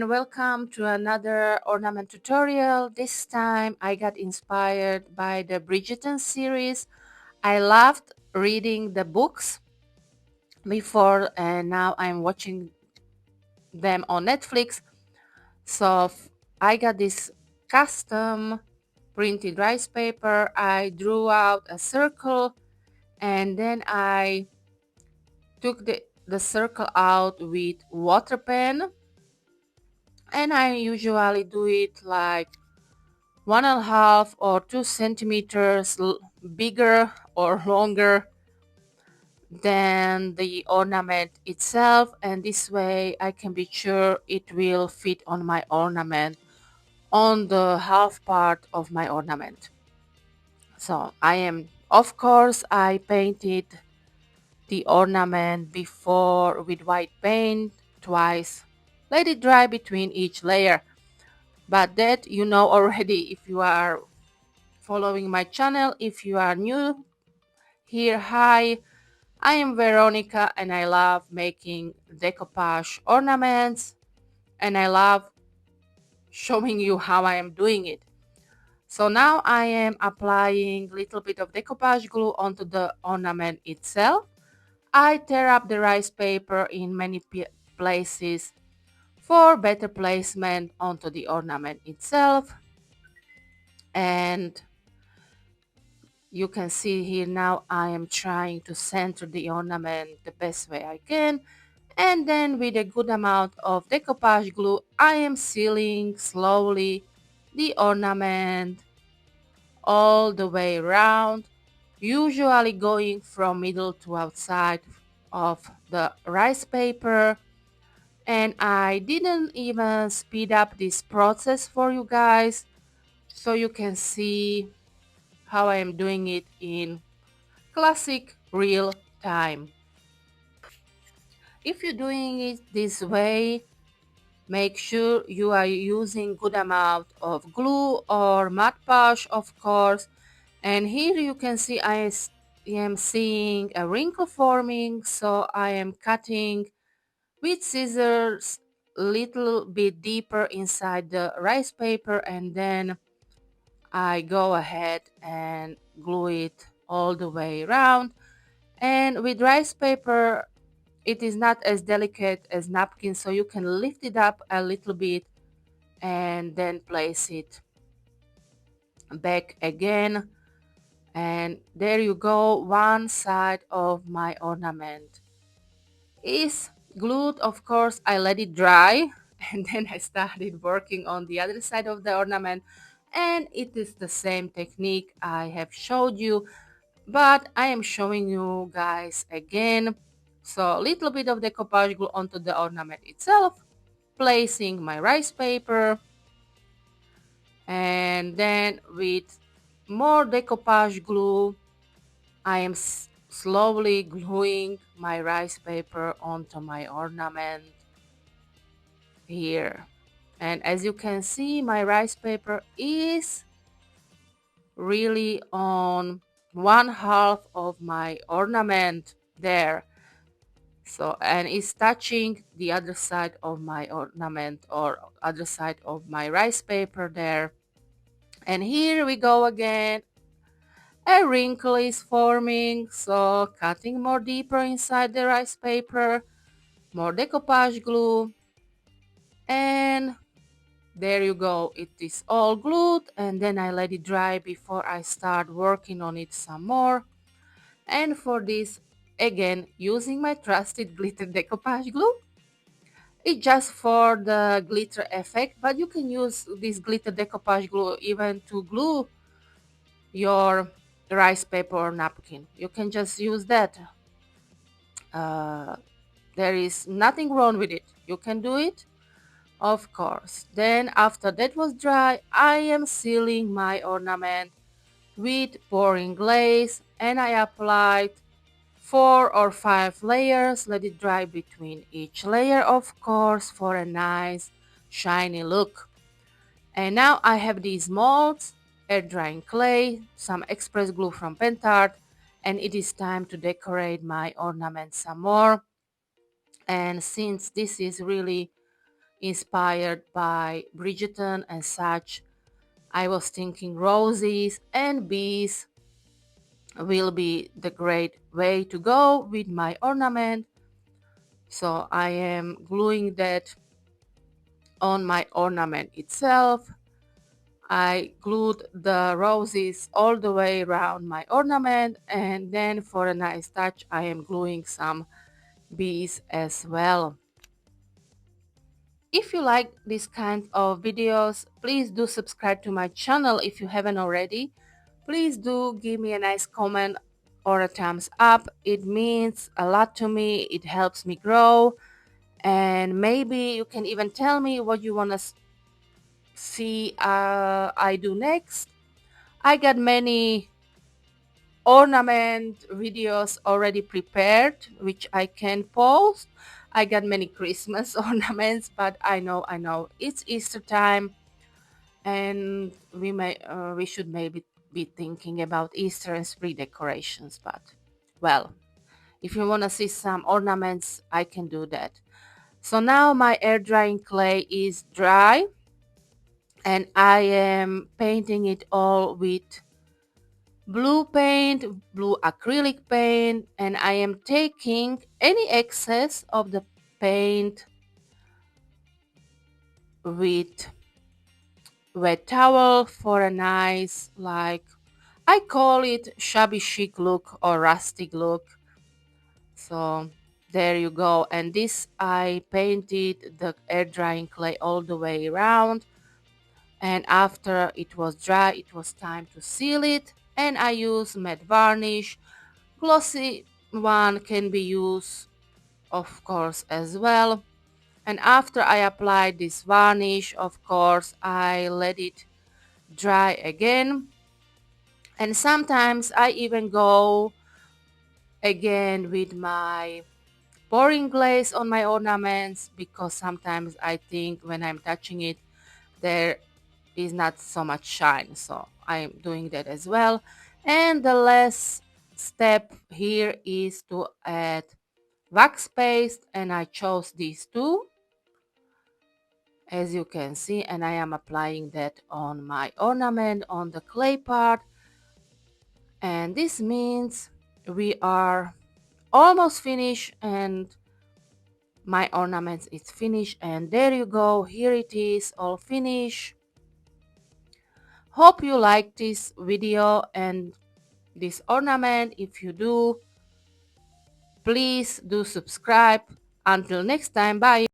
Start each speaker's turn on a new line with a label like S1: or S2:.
S1: and welcome to another ornament tutorial. This time I got inspired by the Bridgerton series. I loved reading the books before and now I'm watching them on Netflix. So I got this custom printed rice paper. I drew out a circle and then I took the circle out with water pen, and I usually do it like 1.5 or 2 centimeters bigger or longer than the ornament itself, and this way I can be sure it will fit on my ornament, on the half part of my ornament. So of course I painted the ornament before with white paint twice, let it dry between each layer. But that you know already if you are following my channel. If you are new here, hi, I am Veronica and I love making decoupage ornaments, and I love showing you how I am doing it. So now I am applying a little bit of decoupage glue onto the ornament itself. I tear up the rice paper in many places for better placement onto the ornament itself, and you can see here now I am trying to center the ornament the best way I can, and then with a good amount of decoupage glue I am sealing slowly the ornament all the way around, usually going from middle to outside of the rice paper. And I didn't even speed up this process for you guys so you can see how I am doing it in classic real time. If you're doing it this way, make sure you are using good amount of glue or Mod Podge, of course. And here you can see I am seeing a wrinkle forming, so I am cutting with scissors a little bit deeper inside the rice paper, and then I go ahead and glue it all the way around. And with rice paper it is not as delicate as napkin, so you can lift it up a little bit and then place it back again. And there you go, one side of my ornament is glued. Of course I let it dry and then I started working on the other side of the ornament, and it is the same technique I have showed you, but I am showing you guys again. So a little bit of decoupage glue onto the ornament itself, placing my rice paper, and then with more decoupage glue I am slowly gluing my rice paper onto my ornament here. And as you can see, my rice paper is really on one half of my ornament there. So, and it's touching the other side of my ornament or other side of my rice paper there. And here we go again. A wrinkle is forming, so cutting more deeper inside the rice paper, more decoupage glue, and there you go, it is all glued, and then I let it dry before I start working on it some more. And for this, again, using my trusted glitter decoupage glue. It's just for the glitter effect, but you can use this glitter decoupage glue even to glue your rice paper or napkin. You can just use that. Uh, there is nothing wrong with it. You can do it, of course. Then after that was dry, I am sealing my ornament with pouring glaze, and I applied 4 or 5 layers. Let it dry between each layer, of course, for a nice shiny look. And now I have these molds, air drying clay, some express glue from Pentart, and it is time to decorate my ornament some more. And since this is really inspired by Bridgerton and such. I was thinking roses and bees will be the great way to go with my ornament. So I am gluing that on my ornament itself. I glued the roses all the way around my ornament, and then for a nice touch I am gluing some bees as well. If you like this kind of videos, please do subscribe to my channel if you haven't already. Please do give me a nice comment or a thumbs up. It means a lot to me. It helps me grow. And maybe you can even tell me what you want to see I do next. I got many ornament videos already prepared which I can post. I got many Christmas ornaments, but I know it's Easter time, and we should maybe be thinking about Easter and spring decorations. But well, if you want to see some ornaments, I can do that. So now my air drying clay is dry, and I am painting it all with blue paint, blue acrylic paint, and I am taking any excess of the paint with wet towel for a nice, like, I call it shabby chic look or rustic look. So there you go. And this I painted the air drying clay all the way around, and after it was dry it was time to seal it, and I use matte varnish. Glossy one can be used, of course, as well. And after I applied this varnish, of course, I let it dry again. And sometimes I even go again with my pouring glaze on my ornaments, because sometimes I think when I'm touching it, there is not so much shine. So I'm doing that as well. And the last step here is to add wax paste, and I chose these two, as you can see, and I am applying that on my ornament on the clay part. And this means we are almost finished, and my ornaments is finished, and there you go, here it is, all finished. Hope you like this video and this ornament. If you do, please do subscribe. Until next time, bye.